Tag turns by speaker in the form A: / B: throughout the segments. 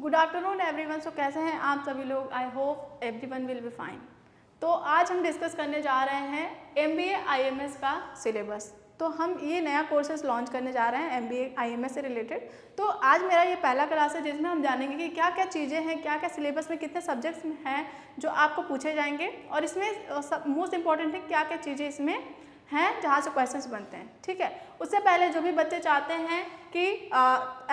A: Good afternoon everyone. सो कैसे हैं आप सभी लोग? I hope everyone will be fine. तो आज हम डिस्कस करने जा रहे हैं MBA IMS का सिलेबस। तो हम ये नया कोर्सेज लॉन्च करने जा रहे हैं MBA IMS से रिलेटेड। तो आज मेरा ये पहला क्लास है जिसमें हम जानेंगे कि क्या क्या चीज़ें हैं, क्या क्या सिलेबस में कितने सब्जेक्ट्स हैं जो आपको पूछे जाएंगे, और इसमें मोस्ट इंपॉर्टेंट है क्या क्या चीज़ें इसमें हैं जहाँ से क्वेश्चंस बनते हैं। ठीक है, उससे पहले जो भी बच्चे चाहते हैं कि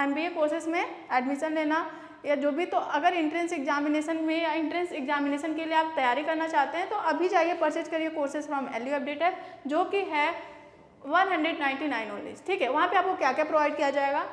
A: MBA कोर्सेज में एडमिशन लेना या जो भी, तो अगर एंट्रेंस एग्जामिनेशन में या एंट्रेंस एग्जामिनेशन के लिए आप तैयारी करना चाहते हैं तो अभी जाइए परचेज करिए कोर्सेज फ्रॉम LU अपडेटेड, जो कि है 199 ओनली। ठीक है, वहाँ पे आपको क्या क्या प्रोवाइड किया जाएगा,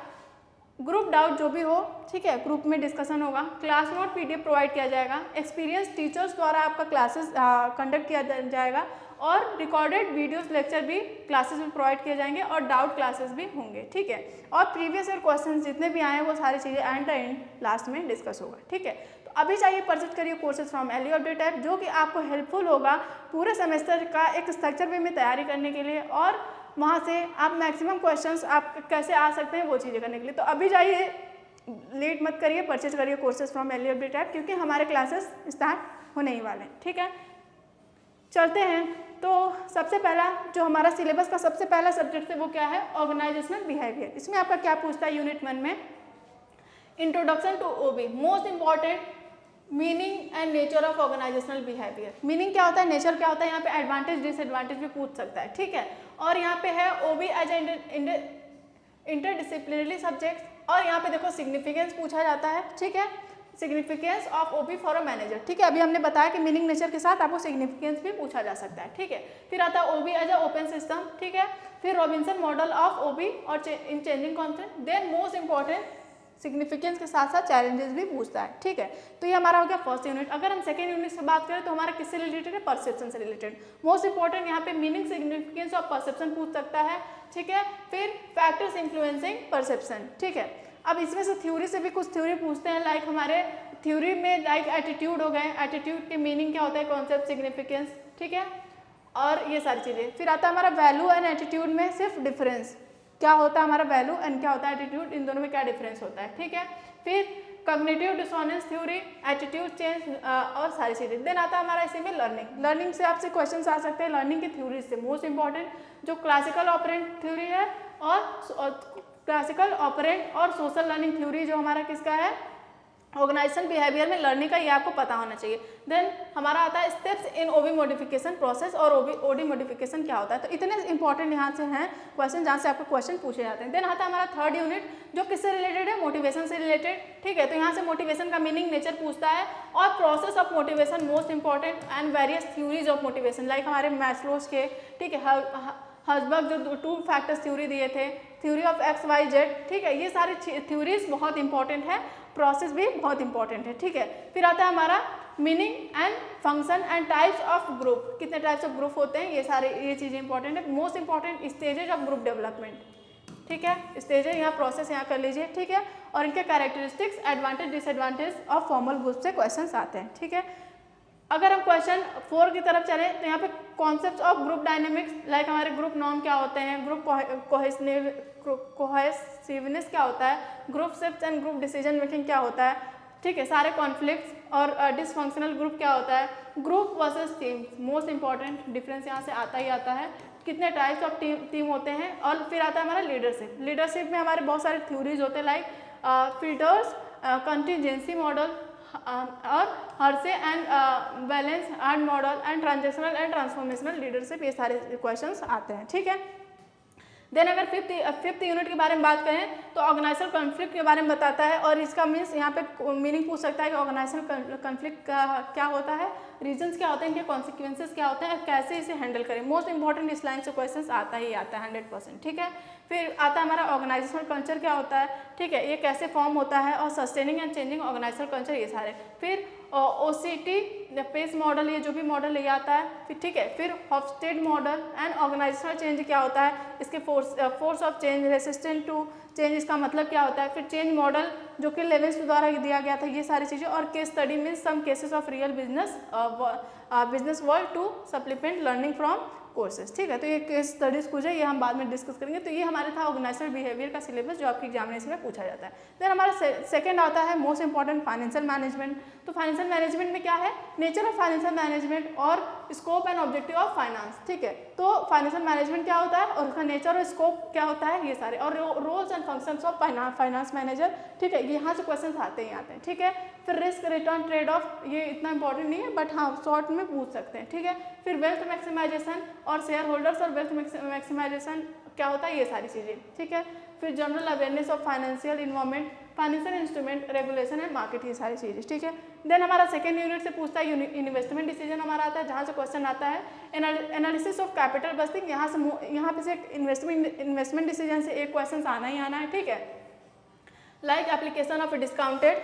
A: ग्रुप डाउट जो भी हो, ठीक है, ग्रुप में डिस्कशन होगा, क्लास नोट PDF प्रोवाइड किया जाएगा, एक्सपीरियंस टीचर्स द्वारा आपका क्लासेस कंडक्ट किया जाएगा, और रिकॉर्डेड वीडियोस लेक्चर भी क्लासेस में प्रोवाइड किए जाएंगे, और डाउट क्लासेस भी होंगे। ठीक है, और प्रीवियस ईयर क्वेश्चन जितने भी आए हैं वो सारी चीज़ें एंड लास्ट में डिस्कस होगा। ठीक है, तो अभी चाहिए परचेज करिए courses from LU update app, जो कि आपको हेल्पफुल होगा पूरे सेमेस्टर का एक स्ट्रक्चर वे में तैयारी करने के लिए, और वहाँ से आप मैक्सिमम क्वेश्चंस आप कैसे आ सकते हैं वो चीज़ें करने के लिए। तो अभी जाइए, लेट मत करिए, परचेज करिए courses from LU update app, क्योंकि हमारे क्लासेस स्टार्ट होने ही वाले हैं। ठीक है, चलते हैं। तो सबसे पहला जो हमारा सिलेबस का सबसे पहला सब्जेक्ट है वो क्या है, ऑर्गेनाइजेशनल बिहेवियर। इसमें आपका क्या पूछता है यूनिट 1 में, introduction to OB, most important, meaning and nature of organizational behaviour. Meaning क्या होता है, नेचर क्या होता है, यहाँ पे एडवांटेज डिसएडवांटेज भी पूछ सकता है। ठीक है, और यहाँ पे है OB एज इंटरडिसिप्लिनरी सब्जेक्ट, और यहाँ पे देखो सिग्निफिकेंस पूछा जाता है। ठीक है, significance of OB for a manager. ठीक है, अभी हमने बताया कि मीनिंग नेचर के साथ आपको सिग्निफिकेंस भी पूछा जा सकता है। ठीक है, फिर आता है OB as a open system. ठीक है, फिर रॉबिन्सन मॉडल ऑफ OB और in changing concept. Then most important, significance के साथ साथ चैलेंजेस भी पूछता है। ठीक है, तो ये हमारा हो गया फर्स्ट यूनिट। अगर हम सेकेंड यूनिट से बात करें तो हमारा किससे रिलेटेड है, परसेप्शन से रिलेटेड। मोस्ट इंपॉर्टेंट यहाँ पे मीनिंग, सिग्निफिकेंस और परसेप्शन पूछ सकता है। ठीक है, फिर फैक्टर्स इन्फ्लुएंसिंग परसेप्शन। ठीक है, अब इसमें से थ्योरी से भी कुछ थ्योरी पूछते हैं, लाइक हमारे थ्योरी में लाइक एटीट्यूड हो गए, एटीट्यूड के मीनिंग क्या होता है, कॉन्सेप्ट, सिग्निफिकेंस। ठीक है, और ये सारी चीज़ें। फिर आता है हमारा वैल्यू एंड एटीट्यूड में सिर्फ डिफरेंस, क्या होता है हमारा वैल्यू एंड क्या होता है एटीट्यूड, इन दोनों में क्या डिफरेंस होता है। ठीक है, फिर cognitive dissonance theory, attitude change और सारी चीज़ें। देन आता है हमारा इसी में लर्निंग। लर्निंग से आपसे क्वेश्चंस आ सकते हैं लर्निंग की थ्योरी से। मोस्ट इंपॉर्टेंट जो क्लासिकल ऑपरेंट थ्योरी है, और क्लासिकल ऑपरेंट और सोशल लर्निंग थ्योरी जो हमारा किसका है, ऑर्गेनाइजेशन बिहेवियर में लर्निंग का, ये आपको पता होना चाहिए। देन हमारा आता है steps in OB modification process, और OD मॉडिफिकेशन क्या होता है। तो इतने इंपॉर्टेंट यहाँ से हैं क्वेश्चन जहाँ से आपको क्वेश्चन पूछे जाते हैं। देन आता है हमारा थर्ड यूनिट जो किससे रिलेटेड है, मोटिवेशन से रिलेटेड। ठीक है, तो यहाँ से मोटिवेशन का मीनिंग, नेचर पूछता है, और process of motivation most important, and various theories of motivation, like हमारे मैस्लोज के, ठीक है, हर्जबर्ग जो 2 फैक्टर्स थ्योरी दिए थे, थ्योरी ऑफ XYZ। ठीक है, ये सारी थ्योरीज बहुत इंपॉर्टेंट है, प्रोसेस भी बहुत इंपॉर्टेंट है। ठीक है, फिर आता है हमारा meaning and function and types of group, कितने टाइप्स ऑफ ग्रुप होते हैं, ये चीज़ें इंपॉर्टेंट है। Most important stages of group development. ठीक है, स्टेजेज यहाँ प्रोसेस यहाँ कर लीजिए। ठीक है, और इनके characteristics, advantage disadvantage of formal group से क्वेश्चन आते हैं। ठीक है, अगर हम क्वेश्चन 4 की तरफ चलें तो यहाँ पे concepts of group dynamics, like हमारे ग्रुप नॉर्म क्या होते हैं, ग्रुप कोहेसिवनेस क्या होता है, group shift and group decision making क्या होता है। ठीक है, सारे कॉन्फ्लिक्ट्स और डिसफंक्शनल ग्रुप क्या होता है, group versus team, most important difference यहाँ से आता ही आता है, कितने टाइप्स ऑफ टीम होते हैं। और फिर आता है हमारा लीडरशिप। लीडरशिप में हमारे बहुत सारे थ्योरीज होते हैं, लाइक फिल्टर्स, कंटीजेंसी मॉडल, और Hershey and balance and model, and transactional and transformational leadership, ये सारे क्वेश्चंस आते हैं। ठीक है, देन अगर फिफ्थ यूनिट के बारे में बात करें तो ऑर्गेनाइजेशनल कॉन्फ्लिक्ट के बारे में बताता है, और इसका मीन्स यहाँ पे मीनिंग पूछ सकता है कि ऑर्गेनाइजेशनल कॉन्फ्लिक्ट क्या होता है, रीजंस क्या होते हैं, इनके कॉन्सिक्वेंसेस क्या होते हैं, कैसे इसे हैंडल करें। मोस्ट इंपॉर्टेंट इस लाइन से क्वेश्चंस आता ही आता है 100%। ठीक है, फिर आता है हमारा ऑर्गेनाइजेशनल कल्चर क्या होता है। ठीक है, ये कैसे फॉर्म होता है, और sustaining and changing organisational culture, ये सारे। फिर OCT पेस मॉडल, ये जो भी मॉडल ले आता है। फिर ठीक है, फिर Hofstede model and organisational change क्या होता है, इसके force of change, resistant to change, इसका मतलब क्या होता है। फिर चेंज मॉडल जो कि लेवेंस द्वारा दिया गया था, ये सारी चीज़ें। और case study means some cases of real business world to supplement learning from courses, ठीक है। तो ये केस स्टडीज कुछ है, ये हम बाद में डिस्कस करेंगे। तो ये हमारे था ऑर्गेनाइजेशनल बिहेवियर का सिलेबस जो आपकी एग्जामिनेशन में पूछा जाता है। देन हमारा सेकंड आता है मोस्ट इंपॉर्टेंट फाइनेंशियल मैनेजमेंट। तो फाइनेंशियल मैनेजमेंट में क्या है, नेचर ऑफ फाइनेंशियल मैनेजमेंट और scope and objective of finance, ठीक है। तो फाइनेंशियल मैनेजमेंट क्या होता है और उसका नेचर और स्कोप क्या होता है, ये सारे, और roles and functions of finance manager, ठीक है। यहाँ से क्वेश्चन आते हैं, ठीक है। फिर रिस्क रिटर्न ट्रेड ऑफ, ये इतना इंपॉर्टेंट नहीं है बट हाँ शॉर्ट में पूछ सकते हैं, ठीक है। फिर वेल्थ मैक्सिमाइजेशन और शेयर होल्डर्स और वेल्थ मैक्सिमाइजेशन क्या होता है, ये सारी चीज़ें, ठीक है। फिर general awareness of financial environment, financial instrument regulation and market, ये सारी चीज़ें, ठीक है। देन हमारा सेकंड यूनिट से पूछता है इन्वेस्टमेंट डिसीजन हमारा आता है, जहाँ से क्वेश्चन आता है एनालिसिस ऑफ कैपिटल बस्टिंग। यहाँ पे से इन्वेस्टमेंट डिसीजन से एक क्वेश्चन आना ही आना है, ठीक है। Like application of discounted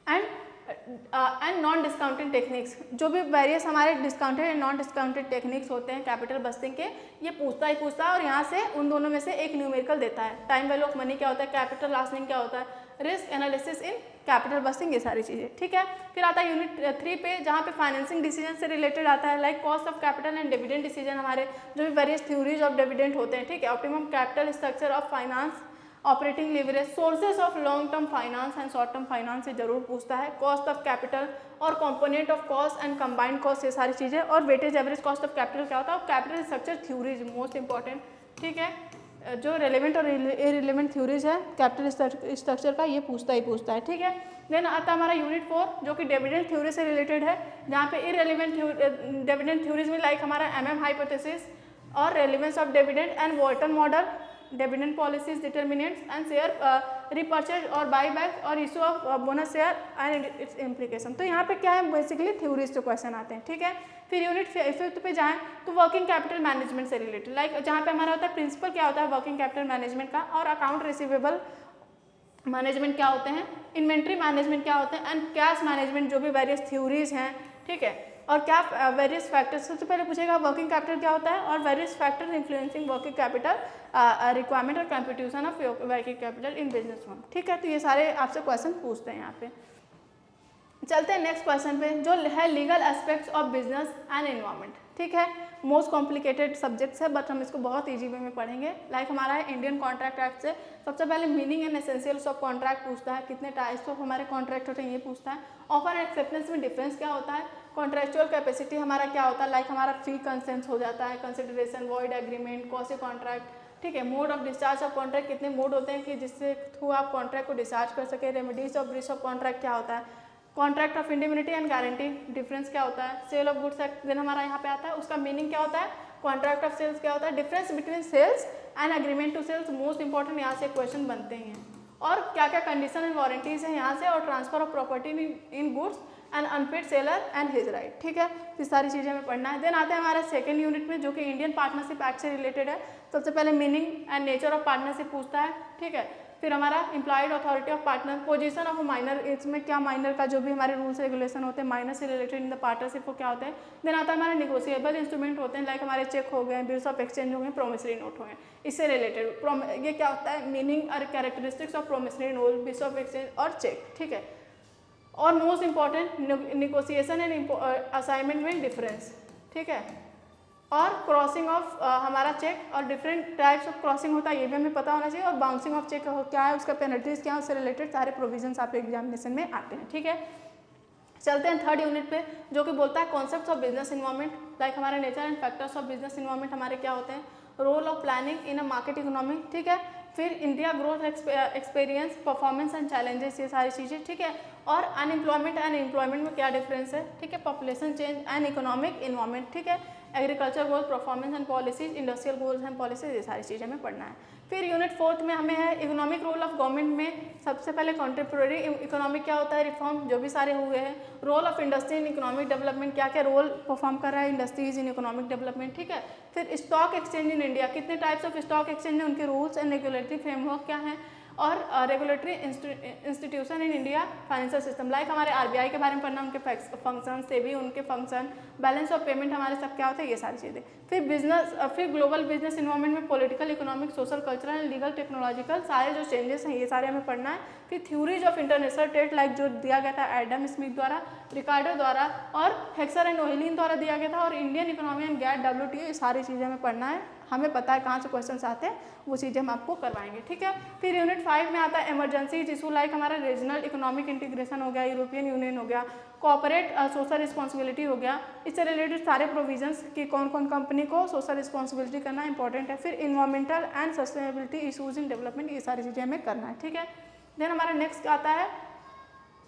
A: and non discounted techniques, जो भी वेरियस हमारे discounted and non discounted techniques होते हैं कैपिटल बस्टिंग के, ये पूछता है और यहाँ से उन दोनों में से एक न्यूमेरिकल देता है। टाइम वैल्यू ऑफ मनी क्या होता है, कैपिटल लास्टिंग क्या होता है, risk analysis in capital budgeting, ये सारी चीज़ें, ठीक है। फिर आता है यूनिट 3 पे, जहाँ पे फाइनेंसिंग डिसीजन से रिलेटेड आता है, like cost of capital and dividend decision, हमारे जो भी वेरियस थ्योरीज ऑफ डिविडेंड होते हैं, ठीक है। Optimum capital structure of finance, operating leverage, sources of long term finance and short term finance से जरूर पूछता है। कॉस्ट ऑफ कैपिटल और component of cost and combined cost, ये सारी चीज़ें। और weightage average cost of capital क्या होता है, और capital structure theories most important, ठीक है। जो रेलेवेंट और इररिलेवेंट थ्योरीज है कैपिटल स्ट्रक्चर का, ये पूछता है, ठीक है। देन आता है हमारा यूनिट 4 जो कि डिविडेंड थ्योरी से रिलेटेड है, जहाँ पे इररिलेवेंट डिविडेंड थ्योरीज में लाइक हमारा हाइपोथेसिस और relevance of dividend and वॉल्टन model, dividend policies determinants and share repurchase और बाईबैक और issue of bonus share and it's implication. तो यहाँ पे क्या है, बेसिकली थ्योरीज से क्वेश्चन आते हैं, ठीक है। फिर यूनिट 5 पे जाएं तो वर्किंग कैपिटल मैनेजमेंट से रिलेटेड, लाइक जहाँ पे हमारा होता है प्रिंसिपल क्या होता है वर्किंग कैपिटल मैनेजमेंट का, और अकाउंट रिसीवेबल मैनेजमेंट क्या होते हैं, इन्वेंट्री मैनेजमेंट क्या होते हैं, एंड कैश मैनेजमेंट, जो भी वेरियस थ्योरीज हैं, ठीक है। और क्या वेरियस फैक्टर्स, सबसे पहले पूछेगा वर्किंग कैपिटल क्या होता है और various factors influencing working capital requirement और computation of working capital in business form, ठीक है। तो ये सारे आपसे क्वेश्चन पूछते हैं यहाँ पे। चलते हैं नेक्स्ट क्वेश्चन पे, जो है legal aspects of business and environment, ठीक है। मोस्ट कॉम्प्लिकेटेड सब्जेक्ट्स है बट हम इसको बहुत ईजी वे में पढ़ेंगे। लाइक हमारा है इंडियन कॉन्ट्रैक्ट एक्ट से सबसे पहले meaning and essentials of contract पूछता है, कितने टाइप्स ऑफ हमारे कॉन्ट्रैक्ट होते हैं ये पूछता है। ऑफर एंड एक्सेप्टेंस में डिफरेंस क्या होता है, कॉन्ट्रेक्चुअल कैपेसिटी हमारा क्या होता है, लाइक हमारा फी कंसेंट हो जाता है, consideration, void agreement, cost contract, ठीक है। Mode of discharge of contract, कितने मोड होते हैं कि जिससे थ्रू आप कॉन्ट्रैक्ट को डिस्चार्ज कर सके। Remedies of breach of contract क्या होता है, contract of indemnity and guarantee difference क्या होता है, sale of goods act then हमारा यहाँ पे आता है, उसका मीनिंग क्या होता है, कॉन्ट्रैक्ट ऑफ सेल्स क्या होता है, difference between sales and agreement to sales, most important यहाँ से क्वेश्चन बनते हैं। और क्या क्या कंडीशन एंड वारंटीज है यहाँ से, और transfer of property in goods and unpaid seller and his right, ठीक है। तो सारी चीज़ें हमें पढ़ना है। देन आते हैं हमारे सेकंड यूनिट में जो कि इंडियन पार्टनरशिप एक्ट से रिलेटेड है। सबसे पहले meaning and nature of partnership पूछता है, ठीक है। फिर हमारा employed authority of partner, position of minor, इसमें क्या माइनर का जो भी हमारे रूल्स रेगुलेशन होते हैं माइनर से रिलेटेड इन द पार्टनरशिप को क्या होते हैं। देन आता है हमारे निगोशिएबल इंस्ट्रूमेंट होते हैं, लाइक हमारे चेक हो गए, बिल्स ऑफ एक्सचेंज हो गए, प्रोमिसरी नोट हो गए, इससे रिलेटेड ये क्या होता है, मीनिंग और characteristics of promissory note, bills of exchange और चेक, ठीक है। और most important negotiation and assignment में डिफरेंस, ठीक है। और क्रॉसिंग ऑफ हमारा चेक और डिफरेंट टाइप्स ऑफ क्रॉसिंग होता है ये भी हमें पता होना चाहिए, और बाउंसिंग ऑफ चेक क्या है, उसका पेनल्टीज क्या है, उससे रिलेटेड सारे प्रोविजंस आपके एग्जामिनेशन में आते हैं, ठीक है। चलते हैं थर्ड यूनिट पे जो कि बोलता है concepts of business environment, like हमारे nature and factors of business environment हमारे क्या होते हैं, role of planning in a market economy, ठीक है। फिर India growth experience, performance and challenges, ये सारी चीज़ें, ठीक है। और अनएम्प्लॉयमेंट एंड एम्प्लॉयमेंट में क्या डिफरेंस है, ठीक है। Population change and economic environment, ठीक है। Agriculture goals, performance and policies, industrial goals and policies, ये सारी चीज़ें हमें पढ़ना है। फिर यूनिट 4 में हमें है इकोनॉमिक रोल ऑफ गवर्नमेंट में सबसे पहले कंटेम्प्रेरी इकोनॉमिक क्या होता है, रिफॉर्म जो भी सारे हुए हैं। Role of industry in economic development, क्या क्या रोल परफॉर्म कर रहा है इंडस्ट्रीज इन इकोनॉमिक डेवलपमेंट, ठीक है। फिर स्टॉक एक्सचेंज इन इंडिया, कितने टाइप्स ऑफ स्टॉक एक्सचेंज है, उनके रूल्स एंड रेगुलेटरी फ्रेमवर्क क्या है, और regulatory institution in India financial system, like हमारे RBI के बारे में पढ़ना, उनके फंक्शन से भी उनके फंक्शन, बैलेंस ऑफ पेमेंट हमारे सब क्या होता है, ये सारी चीज़ें। फिर बिजनेस, फिर ग्लोबल बिजनेस इन्वायरमेंट में political, economic, social, cultural and legal, technological सारे जो चेंजेस हैं ये सारे हमें पढ़ना है। फिर theories of international trade, like जो दिया गया था एडम स्मिथ द्वारा, रिकार्डो द्वारा और हेक्सर एंड ओहेलिन द्वारा दिया गया था, और Indian economy and GATT WTO, ये सारी चीज़ें हमें पढ़ना है। हमें पता है कहाँ से क्वेश्चन आते हैं, वो चीज़ें हम आपको करवाएंगे, ठीक है। फिर यूनिट 5 में आता है इमरजेंसी इशू, लाइक हमारा रीजनल इकोनॉमिक इंटीग्रेशन हो गया, यूरोपियन यूनियन हो गया, कॉर्पोरेट सोशल रिस्पॉन्सिबिलिटी हो गया, इससे रिलेटेड सारे प्रोविजंस कि कौन कौन कंपनी को सोशल रिस्पॉन्सिबिलिटी करना इंपॉर्टेंट है। फिर environmental and sustainability issues in development, ये सारी चीज़ें हमें करना है, ठीक है। देन हमारा नेक्स्ट आता है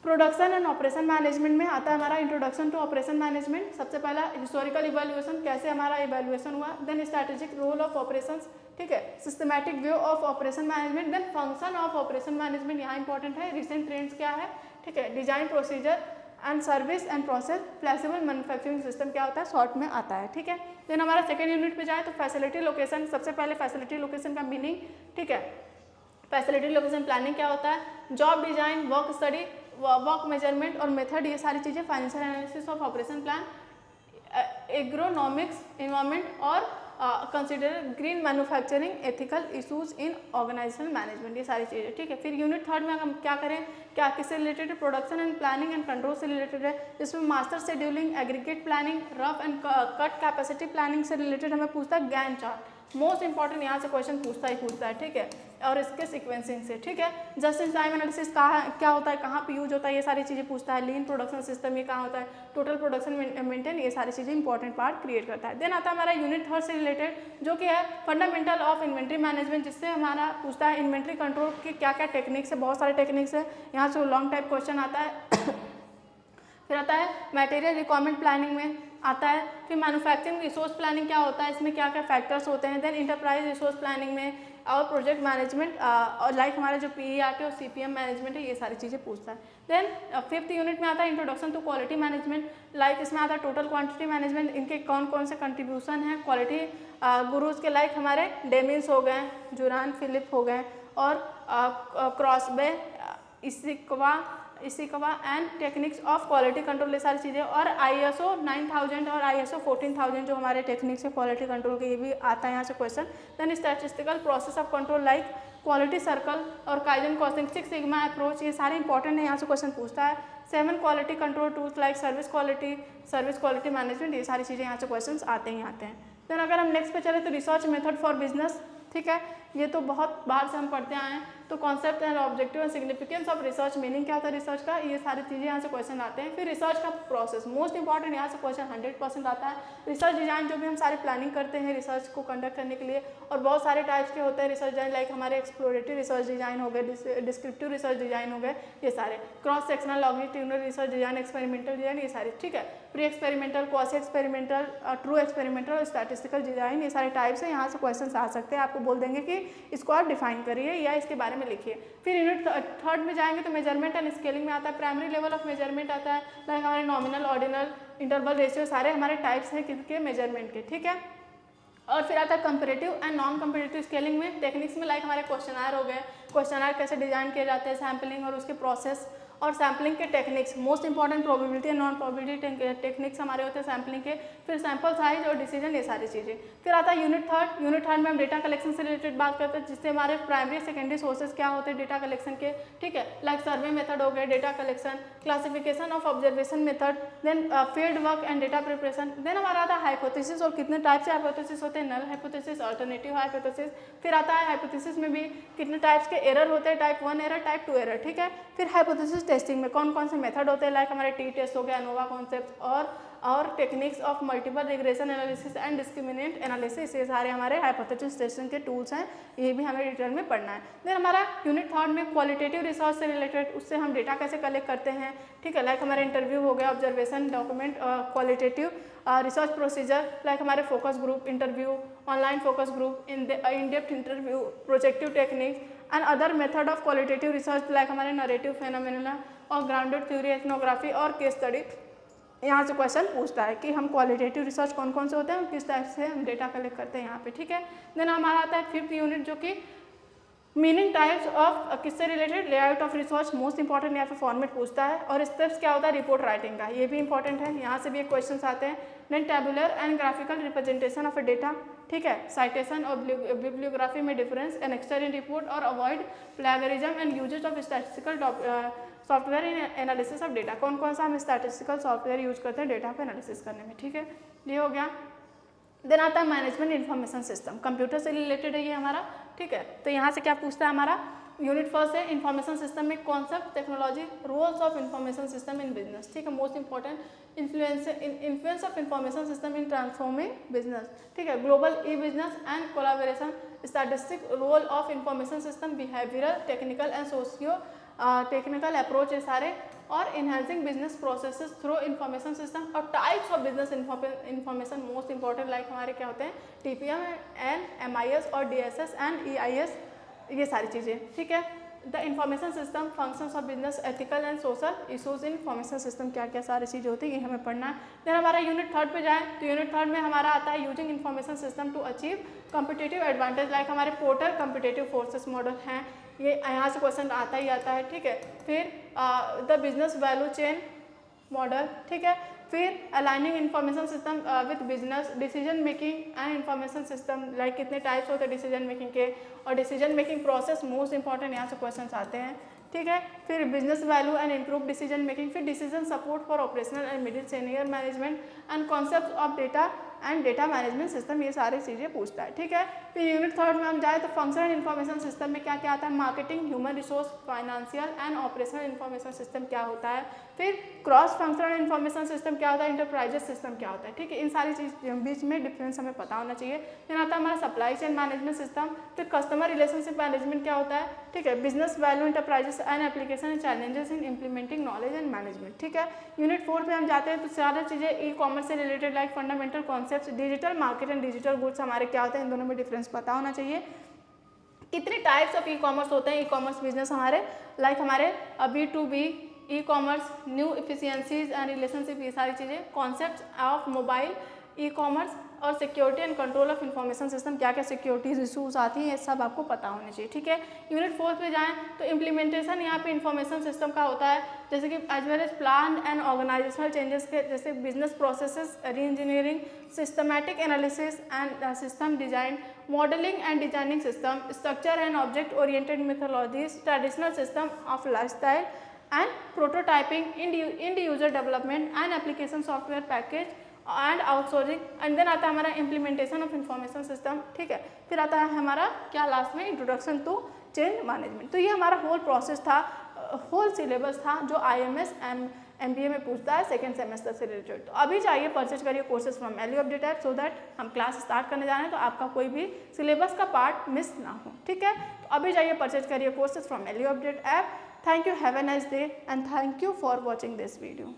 A: प्रोडक्शन एंड ऑपरेशन मैनेजमेंट में आता है हमारा इंट्रोडक्शन टू ऑपरेशन मैनेजमेंट। सबसे पहला हिस्टोरिकल इवैल्यूएशन, कैसे हमारा इवैल्यूएशन हुआ, then strategic role of operations, ठीक है, systematic view of operation management, then function of operation management, यहाँ इंपॉर्टेंट है, रिसेंट ट्रेंड्स क्या है, ठीक है, design procedure and service and process, flexible manufacturing system क्या होता है, शॉर्ट में आता है, ठीक है। देन हमारा सेकेंड यूनिट पे जाए तो फैसिलिटी लोकेशन, सबसे पहले फैसिलिटी लोकेशन का मीनिंग, ठीक है, फैसिलिटी लोकेशन प्लानिंग क्या होता है, job design, work study, work measurement और मेथड, ये सारी चीज़ें, financial analysis of operation plan, agronomics, environment और consider green manufacturing, ethical issues in organisational management, ये सारी चीज़ें, ठीक है। फिर यूनिट 3 में हम क्या करें, क्या किससे रिलेटेड है, production and planning and control से रिलेटेड है, जिसमें master scheduling, aggregate planning, rough and cut capacity planning से रिलेटेड हमें पूछता है गैंट चार्ट, मोस्ट इंपॉर्टेंट यहाँ से क्वेश्चन पूछता है, ठीक है, और इसके सीक्वेंसिंग से, ठीक है। जस्ट इन टाइम एनालिसिस क्या होता है, कहाँ पे यूज होता है, ये सारी चीज़ें पूछता है। लीन प्रोडक्शन सिस्टम ये कहाँ होता है, टोटल प्रोडक्शन मेंटेन, ये सारी चीज़ें इंपॉर्टेंट पार्ट क्रिएट करता है। देन आता है हमारा यूनिट 3 से रिलेटेड जो कि है फंडामेंटल ऑफ इन्वेंट्री मैनेजमेंट, जिससे हमारा पूछता है इन्वेंट्री कंट्रोल की क्या क्या टेक्निक्स है, बहुत सारे टेक्निक्स है, यहाँ से लॉन्ग टाइप क्वेश्चन आता है। फिर आता है मटेरियल रिक्वायरमेंट प्लानिंग में आता है, फिर मैन्युफैक्चरिंग रिसोर्स प्लानिंग क्या होता है, इसमें क्या क्या फैक्टर्स होते हैं, देन इंटरप्राइज रिसोर्स प्लानिंग में और प्रोजेक्ट मैनेजमेंट और लाइक हमारे जो PERT और CPM मैनेजमेंट है, ये सारी चीज़ें पूछता है। देन 5th यूनिट में आता है introduction to quality management, like इसमें आता है टोटल क्वांटिटी मैनेजमेंट, इनके कौन कौन से कंट्रीब्यूशन है क्वालिटी गुरुज के, लाइक हमारे डेमिंस हो गए, जुरान फिलिप हो गए और Crosby, Ishikawa and techniques of quality control, ये सारी चीज़ें, और ISO 9000 और ISO 14000 जो हमारे टेक्निक्स है क्वालिटी कंट्रोल के, ये भी आता है यहाँ से question. Then statistical process of control like quality circle और काइजन कॉस्टिंग, 6 सिग्मा अप्रोच, ये सारे इंपॉर्टेंट है, यहाँ से क्वेश्चन पूछता है। 7 quality control tools like service quality management, ये सारी चीज़ें यहाँ से क्वेश्चन आते ही आते हैं। देन अगर हम नेक्स्ट पे चले तो रिसर्च मेथड फॉर बिजनेस, ठीक है, ये तो बहुत बार से हम पढ़ते आए हैं। तो concept and objective and significance of research, meaning क्या होता है रिसर्च का, ये सारी चीज़ें यहाँ से क्वेश्चन आते हैं। फिर रिसर्च का प्रोसेस, मोस्ट इंपॉर्टेंट, यहाँ से क्वेश्चन 100% आता है। रिसर्च डिजाइन, जो भी हम सारी प्लानिंग करते हैं रिसर्च को कंडक्ट करने के लिए, और बहुत सारे टाइप्स के होते हैं रिसर्च डिजाइन, लाइक हमारे एक्सप्लोरेटरी रिसर्च डिजाइन हो गए, डिस्क्रिप्टिव रिसर्च डिजाइन हो गए, ये सारे, cross sectional longitudinal research design, experimental design, ये सारे, ठीक है, pre experimental, quasi experimental, true experimental और स्टैटिस्टिकल डिजाइन, ये सारे टाइप्स हैं, यहाँ से क्वेश्चन आ सकते हैं। आपको बोल देंगे कि इसको आप डिफाइन करिए या इसके बारे में लिखिए। फिर यूनिट 3 में जाएंगे तो मेजरमेंट एंड स्केलिंग में आता है, प्राइमरी लेवल ऑफ मेजरमेंट आता है, लाइक हमारे नॉमिनल, ऑर्डिनल, इंटरवल, रेशियो, सारे हमारे टाइप्स हैं किसके, मेजरमेंट के, ठीक है। और फिर आता है comparative and non comparative scaling में, टेक्निक्स में, लाइक हमारे क्वेश्चनर हो गए, क्वेश्चनर कैसे डिजाइन किए जाते हैं, सैम्पलिंग और उसके प्रोसेस, और सैम्पलिंग के techniques, most important probability and non probability techniques हमारे होते हैं सैम्पलिंग के, फिर सैंपल साइज और डिसीजन, ये सारी चीज़ें। फिर आता है यूनिट 3 में हम डेटा कलेक्शन से रिलेटेड बात करते हैं, जिससे हमारे प्राइमरी सेकेंडरी सोर्सेज क्या होते हैं डेटा कलेक्शन के, ठीक है, लाइक सर्वे मेथड हो गए, data collection, classification of observation method, then field work and data preparation. Then हमारा आता है हाइपोथेसिस, और कितने टाइप से हाइपोथेसिस होते हैं, नल हाइपोथेसिस, अल्टरनेटिव हाइपोथेसिस। फिर आता है हाइपोथेसिस में भी कितने टाइप्स के एरर होते हैं, टाइप 1 एरर, टाइप 2 एरर, ठीक है। फिर हाइपोथेसिस टेस्टिंग में कौन कौन से मेथड होते हैं, लाइक हमारे टी टेस्ट हो गया, एनोवा कॉन्सेप्ट और techniques of multiple regression analysis and discriminant analysis, ये सारे हमारे हाइपोथेसिस टेस्टिंग के टूल्स हैं, ये भी हमें डिटेल में पढ़ना है। देन हमारा यूनिट 3 में क्वालिटेटिव रिसर्च से रिलेटेड, उससे हम डेटा कैसे कलेक्ट करते हैं, ठीक है, लाइक हमारे इंटरव्यू हो गया, observation, document, qualitative research procedure, like हमारे focus group interview, online focus group, in depth interview, projective techniques and other method of qualitative research, like हमारे नरेटिव फेनोमेना और ग्राउंडेड थ्योरी, एथनोग्राफी और case study. यहाँ से question पूछता है कि हम क्वालिटेटिव रिसर्च कौन कौन से होते हैं, किस टाइप से हम डेटा कलेक्ट करते हैं यहाँ पे, ठीक है। देन हमारा आता है 5th यूनिट जो कि मीनिंग टाइप्स ऑफ किससे related, layout of resource most important, यहाँ पे फॉर्मेट पूछता है, और स्टेप्स क्या होता है रिपोर्ट राइटिंग का, ये भी इंपॉर्टेंट है, यहाँ से भी एक क्वेश्चन आते हैं। Then tabular and graphical representation of data, ठीक है, साइटेशन और बिब्लियोग्राफी में डिफरेंस, एनेक्स्टर इन रिपोर्ट और avoid plagiarism and usages of statistical software in analysis of data, कौन कौन सा हम स्टैटिस्टिकल सॉफ्टवेयर यूज करते हैं डेटा को एनालिसिस करने में, ठीक है, ये हो गया। देन आता है मैनेजमेंट इन्फॉर्मेशन सिस्टम, कंप्यूटर से रिलेटेड है ये हमारा, ठीक है। तो यहाँ से क्या पूछता है हमारा यूनिट फर्स्ट है इन्फॉर्मेशन सिस्टम में concept, technology, roles of information system in business, ठीक है, most important influence of information system in transforming business, ठीक है, global e business and collaboration, statistic role of information system, behavioural, technical and socio technical approach है सारे, और enhancing business processes through information system, और types of business information most important like हमारे क्या होते हैं टीपीएम एंड एमआईएस और DSS and EIS, ये सारी चीज़ें, ठीक है। The information system, functions of business, ethical and social issues in information system, क्या क्या सारी चीज़ें होती है ये हमें पढ़ना है। फिर हमारा यूनिट थर्ड पे जाए तो यूनिट थर्ड में हमारा आता है using information system to achieve competitive advantage, like हमारे पोर्टर कॉम्पिटिटिव फोर्सेस मॉडल हैं, ये यहाँ से क्वेश्चन आता ही आता है, ठीक है। फिर the business value chain model, ठीक है। फिर aligning information system with business, decision making and information system, like कितने टाइप्स होते हैं डिसीजन मेकिंग के, और decision making process most important, यहाँ से क्वेश्चन आते हैं, ठीक है। फिर business value and improve decision making, फिर decision support for operational and middle senior management and concept of data and data management system, ये सारी चीज़ें पूछता है, ठीक है। फिर यूनिट थर्ड में हम जाए तो फंक्शनल इन्फॉर्मेशन सिस्टम में क्या क्या आता है, marketing, human resource, financial and operational information system क्या होता है, फिर क्रॉस फंक्शनल इन्फॉर्मेशन सिस्टम क्या होता है, इंटरप्राइजेस सिस्टम क्या होता है, ठीक है। इन सारी चीज़ बीच में डिफरेंस हमें पता होना चाहिए। फिर आता है हमारा सप्लाई चेन मैनेजमेंट सिस्टम, फिर कस्टमर रिलेशनशिप मैनेजमेंट क्या होता है, ठीक है, business value, enterprises and application and challenges in implementing knowledge and management, ठीक है। यूनिट 4 पे हम जाते हैं तो सारी चीज़ें ई कॉमर्स से related, like fundamental concept, digital market and digital goods हमारे क्या होते हैं, इन दोनों में डिफरेंस पता होना चाहिए। कितने टाइप्स ऑफ ई कॉमर्स होते हैं, ई कॉमर्स बिजनेस हमारे, लाइक हमारे B2B e commerce, new efficiencies and relationship, ये सारी चीज़ें, concept of mobile e commerce, और security and control of information system, क्या क्या सिक्योरिटीज इशूज आती हैं, ये सब आपको पता होने चाहिए, ठीक है। यूनिट 4 पे जाएं तो इम्प्लीमेंटेशन यहाँ पे इन्फॉर्मेशन सिस्टम का होता है, जैसे कि as well as plan and organisational changes के, जैसे business processes, re engineering, systematic analysis and system design, modelling and designing system, structure and object oriented methodologies, traditional system of lifestyle and prototyping, end user development and application software package and outsourcing, and then आता है हमारा implementation of information system, ठीक है। फिर आता है हमारा क्या लास्ट में, इंट्रोडक्शन टू चेंज मैनेजमेंट। तो ये हमारा होल प्रोसेस था, होल सिलेबस था जो IMS MBA में पूछता है सेकेंड सेमेस्टर से रिलेटेड। तो अभी जाइए परचेज करिए courses from value update app, so that हम क्लास स्टार्ट करने जा रहे हैं तो आपका कोई भी सिलेबस का पार्ट मिस ना हो, ठीक है। तो अभी जाइए परचेज करिए courses from value update app. Thank you, have a nice day and thank you for watching this video.